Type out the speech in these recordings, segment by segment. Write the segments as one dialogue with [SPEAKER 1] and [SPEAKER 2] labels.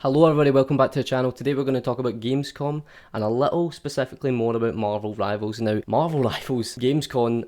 [SPEAKER 1] Hello everybody, welcome back to the channel. Today we're going to talk about Gamescom and a little specifically more about Marvel Rivals. Now, Marvel Rivals, Gamescom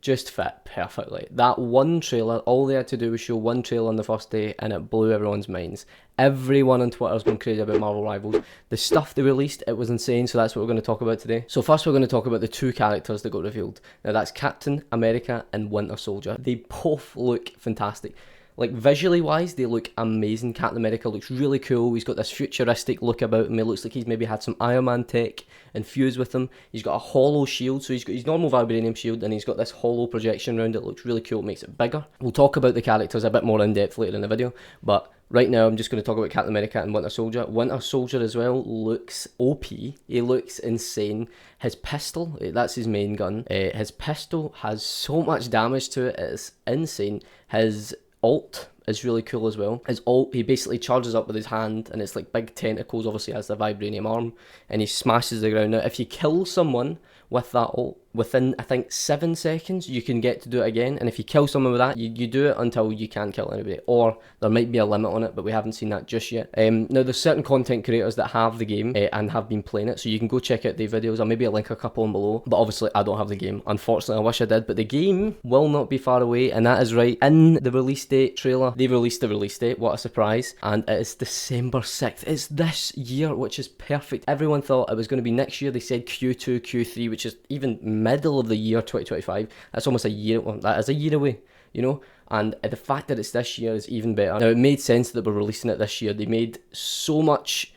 [SPEAKER 1] just fit perfectly. That one trailer, all they had to do was show one trailer on the first day and it blew everyone's minds. Everyone on Twitter's gone crazy about Marvel Rivals. The stuff they released, it was insane, so that's what we're going to talk about today. So first we're going to talk about the two characters that got revealed. Now that's Captain America and Winter Soldier. They both look fantastic. Like, visually wise, they look amazing. Captain America looks really cool. He's got this futuristic look about him. He looks like he's maybe had some Iron Man tech infused with him. He's got a hollow shield, so he's got his normal vibranium shield, and he's got this hollow projection around it. It looks really cool. It makes it bigger. We'll talk about the characters a bit more in depth later in the video, but right now I'm just going to talk about Captain America and Winter Soldier. Winter Soldier as well looks OP. He looks insane. His pistol, that's his main gun. His pistol has so much damage to it. It's insane. His ult is really cool as well. His ult, he basically charges up with his hand and it's like big tentacles. Obviously has the vibranium arm and he smashes the ground. Now if you kill someone with that ult, within I think 7 seconds you can get to do it again, and if you kill someone with that, you do it until you can't kill anybody, or there might be a limit on it, but we haven't seen that just yet. Now there's certain content creators that have the game and have been playing it, so you can go check out their videos. I'll maybe link a couple in below, but obviously I don't have the game, unfortunately. I wish I did, but the game will not be far away, and that is right. In the release date trailer, they released the release date, what a surprise, and it is December 6th. It's this year, which is perfect. Everyone thought it was going to be next year. They said Q2, Q3, which is even middle of the year 2025. That's almost a year. Well, that is a year away, you know. And the fact that it's this year is even better. Now it made sense that we're releasing it this year. They made so much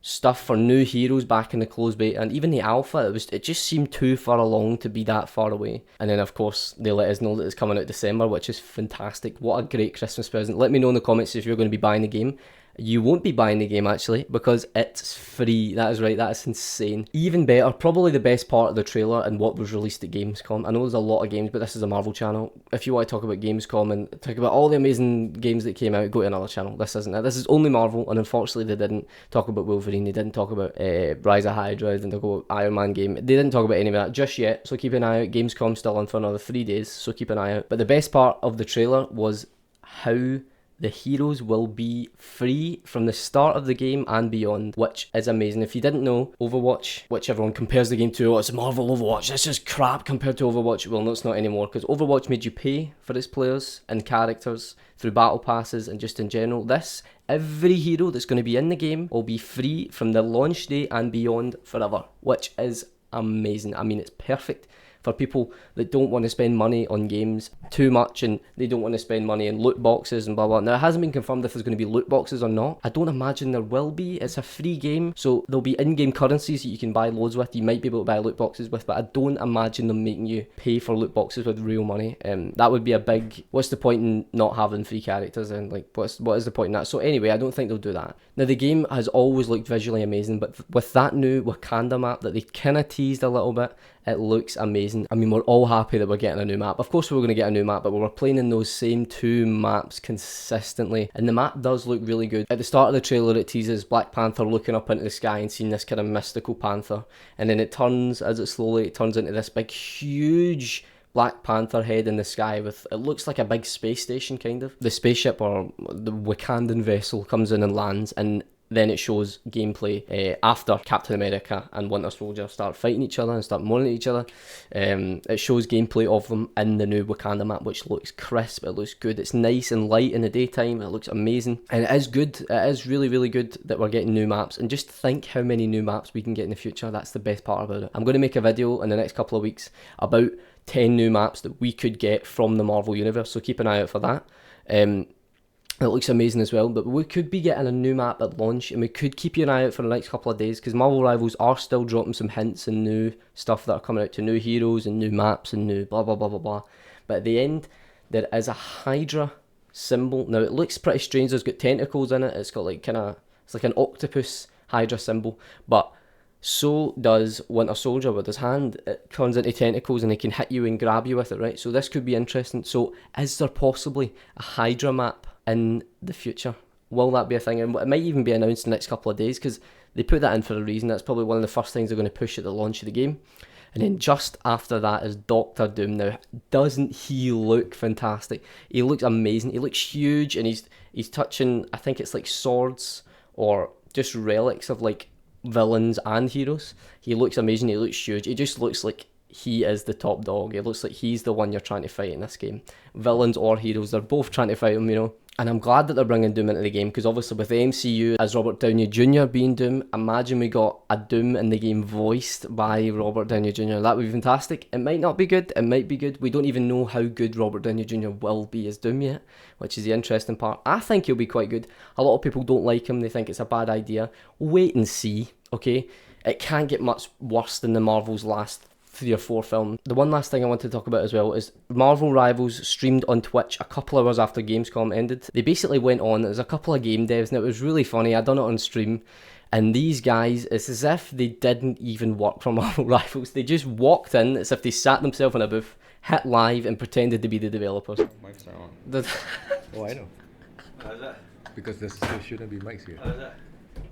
[SPEAKER 1] stuff for new heroes back in the closed beta, and even the alpha, it just seemed too far along to be that far away. And then of course they let us know that it's coming out December, which is fantastic. What a great Christmas present. Let me know in the comments if you're going to be buying the game. You won't be buying the game actually, because it's free. That is right, that is insane. Even better, probably the best part of the trailer and what was released at Gamescom. I know there's a lot of games, but this is a Marvel channel. If you want to talk about Gamescom and talk about all the amazing games that came out, go to another channel. This isn't it. This is only Marvel, and unfortunately they didn't talk about Wolverine, they didn't talk about Rise of Hydra, they didn't talk about Iron Man game. They didn't talk about any of that just yet, so keep an eye out. Gamescom's still on for another 3 days, so keep an eye out. But the best part of the trailer was how the heroes will be free from the start of the game and beyond, which is amazing. If you didn't know, Overwatch, which everyone compares the game to, oh, it's Marvel Overwatch, this is crap compared to Overwatch. Well, no, it's not anymore, because Overwatch made you pay for its players and characters through battle passes and just in general. This, every hero that's going to be in the game will be free from the launch day and beyond forever, which is amazing. I mean, it's perfect for people that don't want to spend money on games too much, and they don't want to spend money in loot boxes and blah blah. Now it hasn't been confirmed if there's going to be loot boxes or not. I don't imagine there will be. It's a free game, so there'll be in-game currencies that you can buy loads with. You might be able to buy loot boxes with, but I don't imagine them making you pay for loot boxes with real money. That would be a big, what's the point in not having free characters, and like what is the point in that? So anyway, I don't think they'll do that. Now the game has always looked visually amazing, but with that new Wakanda map that they kind of teased a little bit, it looks amazing. I mean, we're all happy that we're getting a new map. Of course we're going to get a new map, but we're playing in those same two maps consistently, and the map does look really good. At the start of the trailer it teases Black Panther looking up into the sky and seeing this kind of mystical panther, and then it turns, as it slowly turns into this big huge Black Panther head in the sky with, it looks like a big space station kind of. The spaceship or the Wakandan vessel comes in and lands, and then it shows gameplay after Captain America and Winter Soldier start fighting each other and start moaning at each other. It shows gameplay of them in the new Wakanda map, which looks crisp, it looks good, it's nice and light in the daytime, it looks amazing, and it is good. It is really, really good that we're getting new maps, and just think how many new maps we can get in the future. That's the best part about it. I'm going to make a video in the next couple of weeks about 10 new maps that we could get from the Marvel Universe, so keep an eye out for that. It looks amazing as well, but we could be getting a new map at launch, and we could keep you an eye out for the next couple of days, because Marvel Rivals are still dropping some hints and new stuff that are coming out to new heroes and new maps and new blah blah blah blah blah. But at the end, there is a Hydra symbol. Now it looks pretty strange, there's got tentacles in it, it's got like it's like an octopus Hydra symbol, but so does Winter Soldier with his hand. It turns into tentacles and he can hit you and grab you with it, right? So this could be interesting. So is there possibly a Hydra map in the future? Will that be a thing? And it might even be announced in the next couple of days, because they put that in for a reason. That's probably one of the first things they're going to push at the launch of the game. And then just after that is Doctor Doom. Now, doesn't he look fantastic? He looks amazing. He looks huge, and he's touching, I think it's like swords or just relics of like villains and heroes. He looks amazing, he looks huge, he just looks like he is the top dog. It looks like he's the one you're trying to fight in this game. Villains or heroes, they're both trying to fight him, you know. And I'm glad that they're bringing Doom into the game, because obviously with the MCU as Robert Downey Jr. being Doom, imagine we got a Doom in the game voiced by Robert Downey Jr. That would be fantastic. It might not be good, it might be good. We don't even know how good Robert Downey Jr. will be as Doom yet, which is the interesting part. I think he'll be quite good. A lot of people don't like him, they think it's a bad idea. Wait and see, okay? It can't get much worse than the Marvel's last 3 or 4 films. The one last thing I want to talk about as well is Marvel Rivals streamed on Twitch a couple hours after Gamescom ended. They basically went on, there's a couple of game devs and it was really funny, I done it on stream, and these guys, it's as if they didn't even work for Marvel Rivals. They just walked in as if they sat themselves in a booth, hit live and pretended to be the developers.
[SPEAKER 2] Mics are on. Oh, I know.
[SPEAKER 3] How is that?
[SPEAKER 2] Because there shouldn't be mics here.
[SPEAKER 3] How is that?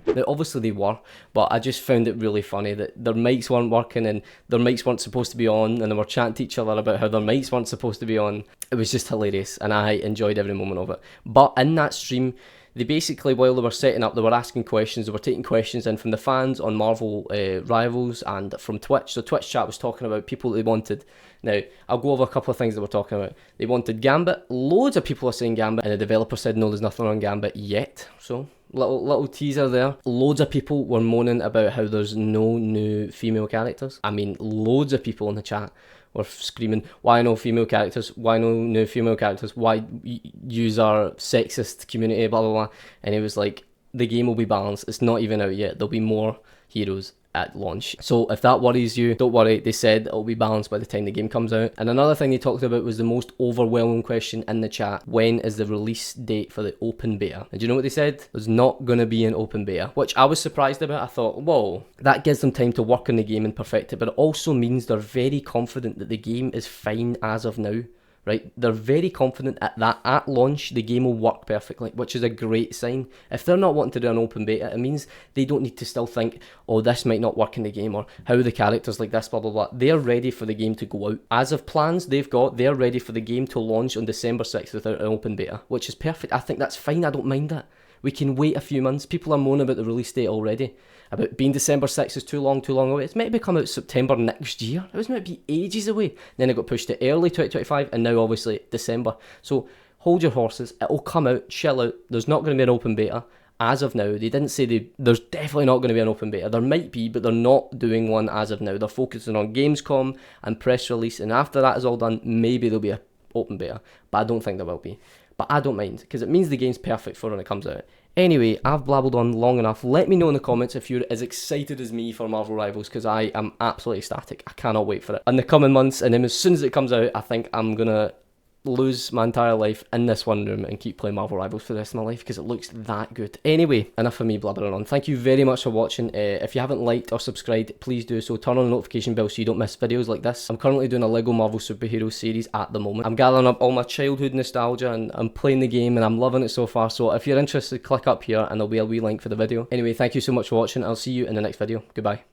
[SPEAKER 1] Now, obviously they were, but I just found it really funny that their mics weren't working and their mics weren't supposed to be on, and they were chatting to each other about how their mics weren't supposed to be on. It was just hilarious and I enjoyed every moment of it. But in that stream, they basically, while they were setting up, they were asking questions, they were taking questions in from the fans on Marvel Rivals and from Twitch. So Twitch chat was talking about people that they wanted. Now, I'll go over a couple of things they were talking about. They wanted Gambit. Loads of people are saying Gambit, and the developer said no, there's nothing on Gambit yet. So, little teaser there. Loads of people were moaning about how there's no new female characters. I mean, loads of people in the chat were screaming, why no female characters? Why no new female characters? Why use our sexist community, blah, blah, blah. And it was like, the game will be balanced. It's not even out yet. There'll be more heroes at launch. So if that worries you, don't worry. They said it'll be balanced by the time the game comes out. And another thing they talked about was the most overwhelming question in the chat. When is the release date for the open beta? And do you know what they said? There's not going to be an open beta, which I was surprised about. I thought, whoa, that gives them time to work on the game and perfect it, but it also means they're very confident that the game is fine as of now. Right, they're very confident that at launch the game will work perfectly, which is a great sign. If they're not wanting to do an open beta, it means they don't need to still think, oh, this might not work in the game, or how are the characters like this, blah, blah, blah. They're ready for the game to go out. As of plans they're ready for the game to launch on December 6th without an open beta, which is perfect. I think that's fine, I don't mind that. We can wait a few months. People are moaning about the release date already, about being December 6th is too long away. It's meant to come out September next year. It was meant to be ages away. Then it got pushed to early 2025, and now obviously December. So hold your horses. It'll come out, chill out. There's not going to be an open beta. As of now, they didn't say there's definitely not going to be an open beta. There might be, but they're not doing one as of now. They're focusing on Gamescom and press release, and after that is all done, maybe there'll be an open beta. But I don't think there will be. But I don't mind, because it means the game's perfect for when it comes out. Anyway, I've blabbled on long enough. Let me know in the comments if you're as excited as me for Marvel Rivals, because I am absolutely ecstatic. I cannot wait for it. In the coming months, and then as soon as it comes out, I think I'm going to lose my entire life in this one room and keep playing Marvel Rivals for the rest of my life, because it looks that good. Anyway, enough of me blabbering on. Thank you very much for watching. If you haven't liked or subscribed, please do so. Turn on the notification bell so you don't miss videos like this. I'm currently doing a Lego Marvel Superhero series at the moment. I'm gathering up all my childhood nostalgia and I'm playing the game and I'm loving it so far. So if you're interested, click up here and there'll be a wee link for the video. Anyway, thank you so much for watching. I'll see you in the next video. Goodbye.